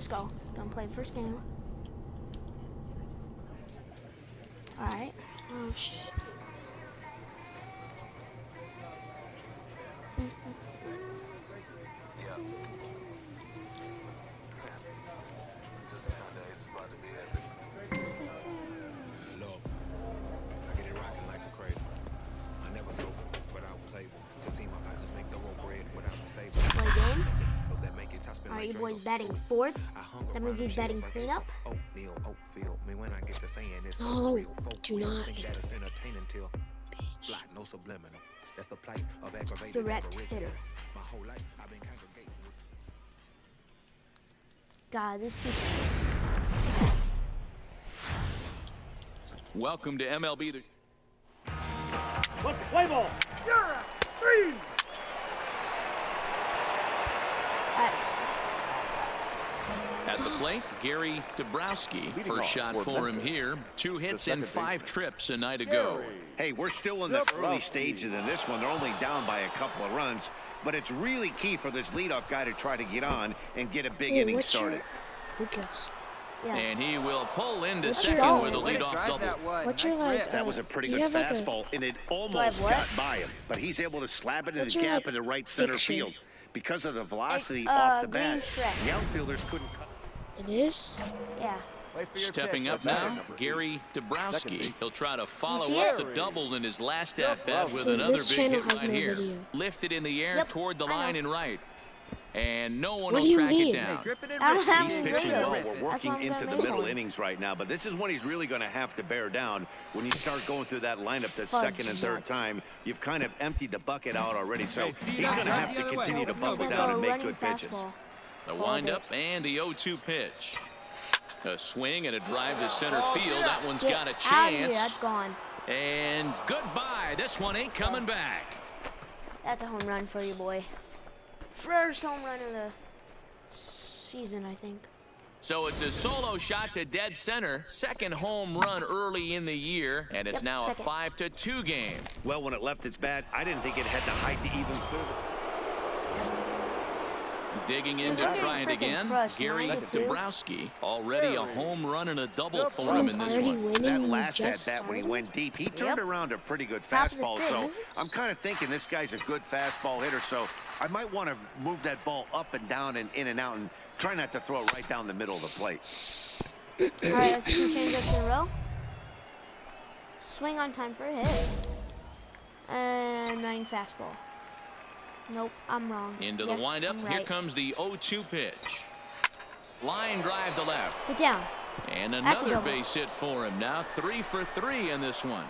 go. Gonna play first game. Alright. Oh shit. Look, I get it rocking like a cradle. I never sober, but I was able to see my partners make their own bread without the stable. Play game. That make it tough. Alright, your boy's batting fourth. That means he's batting cleanup. Oatmeal, oatfield. Me when I get to saying it's No, real folk do will not think hit that it's entertaining till flat, no subliminal. That's the plight of aggravated Direct aboriginals. hitter. My whole life I've been congregating with. God, this people. Welcome to MLB. Let's play ball. Yeah, 3. At the plate, Gary Dabrowski. First shot for him here. 2 hits and 5 trips a night ago. Hey, we're still in the early stages in this one. They're only down by a couple of runs, but it's really key for this leadoff guy to try to get on and get a big inning started. Lucas. Yeah. And he will pull into What's second your- with a leadoff double. What's your like? That was a pretty do good you have, like, fastball, and it almost what? got by him, but he's able to slap it in What's the your, gap like, in the right center picture? field. Because of the velocity It's, off the green bat, Shrek. the outfielders couldn't cut. It is. Yeah. Stepping up now, Gary Dabrowski. He'll try to follow see up it? the double in his last at-bat with Says another this big channel hit has right no here. video. Lifted in the air Yep, toward the I know. line and right. And no one What will do you track mean? it down. I don't have He's any pitching radio. well. We're That's why working I'm into gonna the make middle one. innings right now, but this is when he's really going to have to bear down. When you start going through that lineup the Fudge second and third nuts. time, you've kind of emptied the bucket out already, so he's going to have to continue to buckle Go down and make running good pitches. fastball. The windup and the 0-2 pitch. A swing and a drive to center field. That one's Get got a out of here. chance. That's gone. And goodbye. This one ain't coming back. That's a home run for you, boy. First home run of the season, I think. So it's a solo shot to dead center. Second home run early in the year. And it's Yep, now second. a 5-2 game. Well, when it left its bat, I didn't think it had the height to even clear the... Digging in to We're try it getting again. freaking crushed, Gary 9-2. Dabrowski. Already a home run and a double for him in this Already one. winning. That you last just at bat when he started? went deep, he turned Yep. around a pretty good Top of the fastball. So sixth. I'm kind of thinking this guy's a good fastball hitter. So I might want to move that ball up and down and in and out and try not to throw it right down the middle of the plate. All right, that's 2 changeups in a row. Swing on time for a hit. And running fastball. Nope, I'm wrong. Into Yes, the windup. I'm Here right. comes the 0-2 pitch. Line drive to left. Get down. And That's a another double. base hit for him. Now 3 for 3 in this one.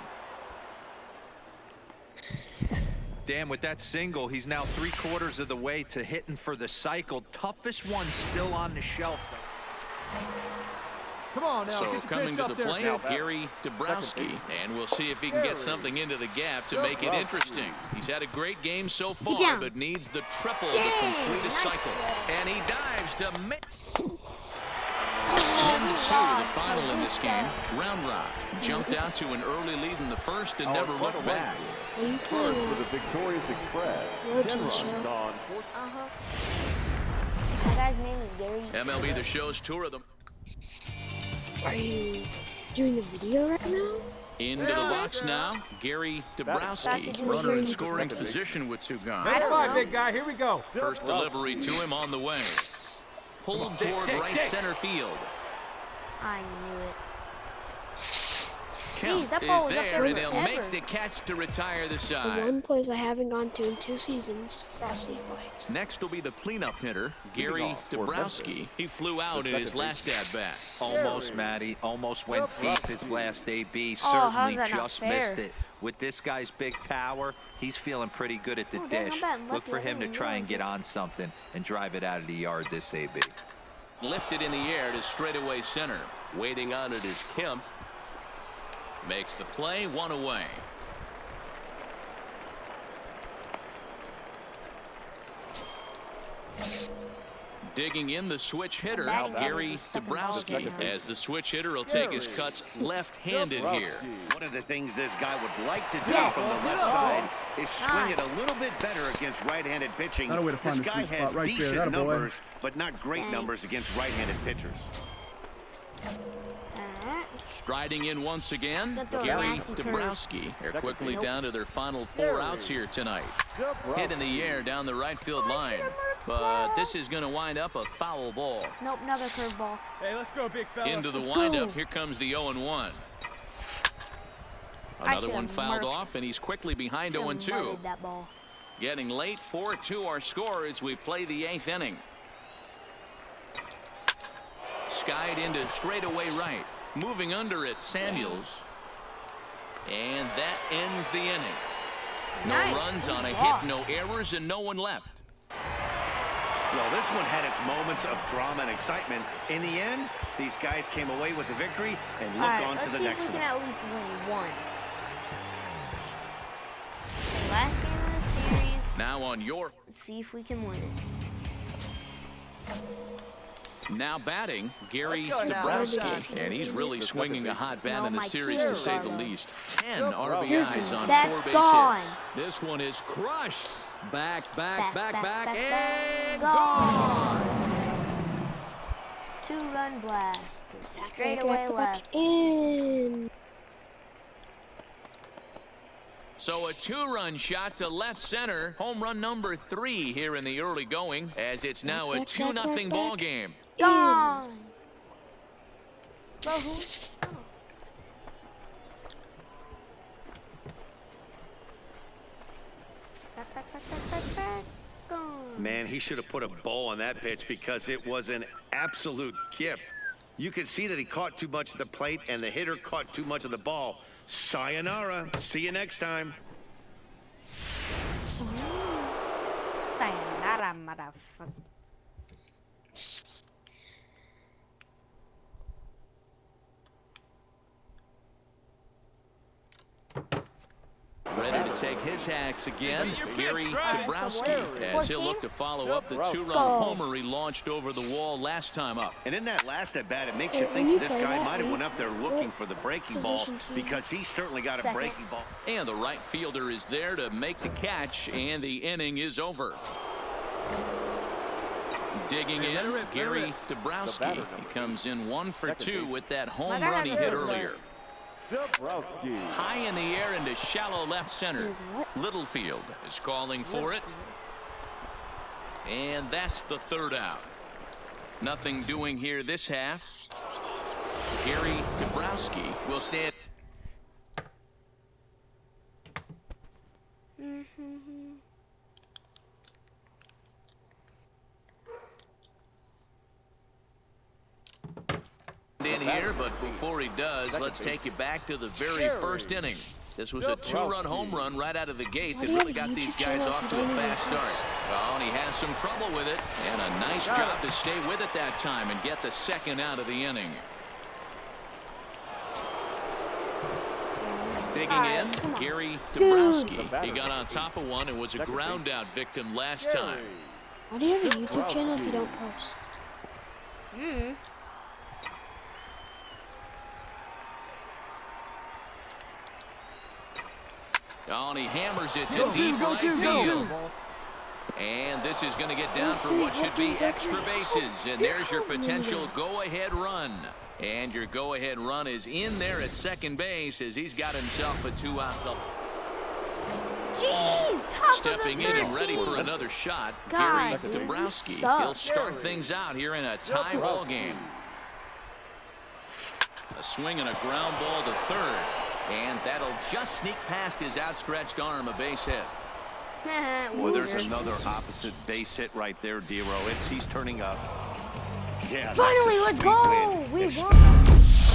Dan, with that single, he's now 3/4 of the way to hitting for the cycle. Toughest one still on the shelf. Come on now. So get your coming pitch to up the there, plate, Cal. Gary Dabrowski. And we'll see if he can get something into the gap to make it interesting. He's had a great game so far, down. but needs the triple to Dang, complete a nice cycle. play. And he dives to make 10-2 the final in this game. Round Rock jumped out to an early lead in the first and never looked back. Are you For playing the Victorious Express. Road to 10 the runs show? on. That guy's name is Gary. MLB The Show's tour of them. Are you doing a video right now? Into the box now, Gary Dabrowski, runner in scoring position with 2 gone. I don't Bye, know. big guy. Here we go. First delivery to him on the way. Pulled toward right center field. I knew it. Count that is ball was up there, there and he'll forever. make the catch to retire the The side. one place I haven't gone to in 2 seasons, Frosty Flight. Next will be the cleanup hitter, Gary Dabrowski. He flew out in his last at-bat. Almost, Matty. Almost went deep his last AB. how's Certainly that not just fair? missed it. With this guy's big power, he's feeling pretty good at the Oh, dang, I'm dish. batting Look lefty. for I him to didn't try and realize get on something and drive it out of the yard this AB. Lifted in the air to straightaway center. Waiting on it is Kemp. Makes the play, 1 away. Digging in the switch hitter, Gary Dabrowski. As the switch hitter will take his cuts left-handed here. One of the things this guy would like to do Yeah. from the left side is swinging a little bit better against right-handed pitching. Not a way to find This the guy sweet has spot right there. decent That a boy. numbers, but not great numbers against right-handed pitchers. Striding in once again, Got the Gary nasty curve. Dabrowski. They're quickly down to their final 4 outs here tonight. Hit in the air down the right field line. But this is going to wind up a foul ball. Nope, another curveball. Hey, let's go, big fella. Into the Let's windup, go. here comes the 0-1. I Another one should've fouled marked- off, and he's quickly behind Should've 0-2. muttered that ball. Getting late, 4-2 our score as we play the 8th inning. Skied into straightaway right. Moving under it, Samuels. And that ends the inning. No Nice. runs on a Good hit, no errors, and no one left. Well, this one had its moments of drama and excitement. In the end, these guys came away with the victory and All looked right, on to let's the see if next we can one. at least win one. The last game of the series. Now on your... Let's see if we can win it. Now batting, Gary Let's go now. Dabrowski, and he's really swinging a hot bat No, in the my series, to tears say are the low. least. 10 RBIs on That's 4 base gone. hits. This one is crushed. Back, Back, and gone. gone. 2-run blast. Straight Back, away back, left. back in. So a 2-run shot to left center. Home run number 3 here in the early going, as it's now a Back, 2-0 ball game. Gone. Bro, who's... Oh. Back. Gone. Man, he should have put a bow on that pitch because it was an absolute gift. You could see that he caught too much of the plate and the hitter caught too much of the ball. Sayonara. See you next time. Sayonara, motherfucker. Ready to take his hacks again, Gary Dabrowski, as he'll look to follow up the 2-run homer he launched over the wall last time up. And in that last at-bat, it makes you When think you this play guy that, might have you- went up there looking for the breaking ball Position two. because he certainly got a Second. breaking ball. And the right fielder is there to make the catch, and the inning is over. Digging in, Gary Dabrowski. He comes in 1 for 2 with that home run he hit earlier. Dabrowski. High in the air into shallow left center. What? Littlefield is calling for it. And that's the 3rd out. Nothing doing here this half. Gary Dabrowski will stand. In here, but before he does, let's take you back to the very first inning. This was a 2-run home run right out of the gate that really got these guys off to a fast start. Oh, and he has some trouble with it, and a nice job to stay with it that time and get the 2nd out of the inning. Digging in, Gary Dabrowski. He got on top of one and was a ground out victim last time. Why do you have a YouTube channel if you don't post? Oh, and he hammers it to deep right field. And this is going to get down for what should be extra bases. And there's your potential go-ahead run. And your go-ahead run is in there at second base as he's got himself a 2-out double. Jeez, top Stepping of the in and ready 13. for another shot, God, Gary dude, you Dabrowski. suck. He'll start things out here in a tie ball game. A swing and a ground ball to third. And that'll just sneak past his outstretched arm, a base hit. Well, there's another opposite base hit right there, Dero. He's turning up. Yeah, Finally, that's a let's sweet go. win. We It's- won.